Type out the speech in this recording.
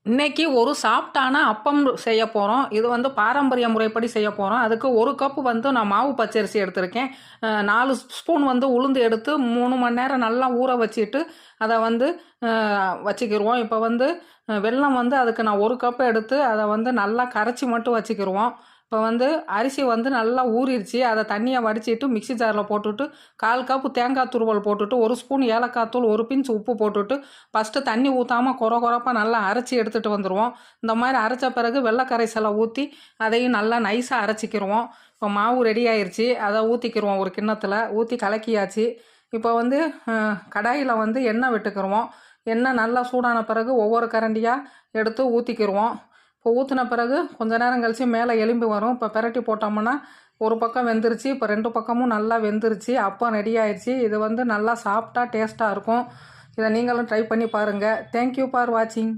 இன்னைக்கு ஒரு சாஃப்டான அப்பம் செய்ய போகிறோம். இது வந்து பாரம்பரிய முறைப்படி செய்ய போகிறோம். அதுக்கு 1 கப்பு வந்து நான் மாவு பச்சரிசி எடுத்திருக்கேன். 4 ஸ்பூன் வந்து உளுந்து எடுத்து 3 மணி நேரம் நல்லா ஊற வச்சுட்டு அதை வந்து வச்சுக்கிருவோம். இப்போ வந்து வெல்லம் வந்து அதுக்கு நான் 1 கப்பு எடுத்து அதை வந்து நல்லா கரைச்சி மட்டும் வச்சுக்கிருவோம். இப்போ வந்து அரிசி வந்து நல்லா ஊறிடுச்சு. அதை தண்ணியை வடிச்சிட்டு மிக்ஸி ஜாரில் போட்டுட்டு 1/4 கப்பு தேங்காய் துருவல் போட்டுட்டு 1 ஸ்பூன் ஏலக்காய் தூள் 1 பிஞ்ச் உப்பு போட்டுட்டு ஃபஸ்ட்டு தண்ணி ஊற்றாமல் கொரப்பாக நல்லா அரைச்சி எடுத்துகிட்டு வந்துடுவோம். இந்த மாதிரி அரைச்ச பிறகு வெள்ளை கரைசலை ஊற்றி அதையும் நல்லா நைஸாக அரைச்சிக்கிருவோம். இப்போ மாவு ரெடி ஆயிடுச்சு. அதை ஊற்றிக்கிருவோம். ஒரு கிண்ணத்தில் ஊற்றி கலக்கியாச்சு. இப்போ வந்து கடாயில் வந்து எண்ணெய் விட்டுக்கிருவோம். எண்ணெய் நல்லா சூடான பிறகு ஒவ்வொரு கரண்டியாக எடுத்து ஊற்றிக்கிருவோம். இப்போ ஊற்றின பிறகு கொஞ்ச நேரம் கழித்து மேலே எலும்பி வரும். இப்போ பிரட்டி போட்டோம்னா ஒரு பக்கம் வெந்துருச்சு. இப்போ 2 பக்கமும் நல்லா வெந்துருச்சு. அப்போ ரெடி ஆயிடுச்சு. இது வந்து நல்லா சாஃப்டாக டேஸ்ட்டாக இருக்கும். இதை நீங்களும் ட்ரை பண்ணி பாருங்கள். தேங்க்யூ ஃபார் வாட்சிங்.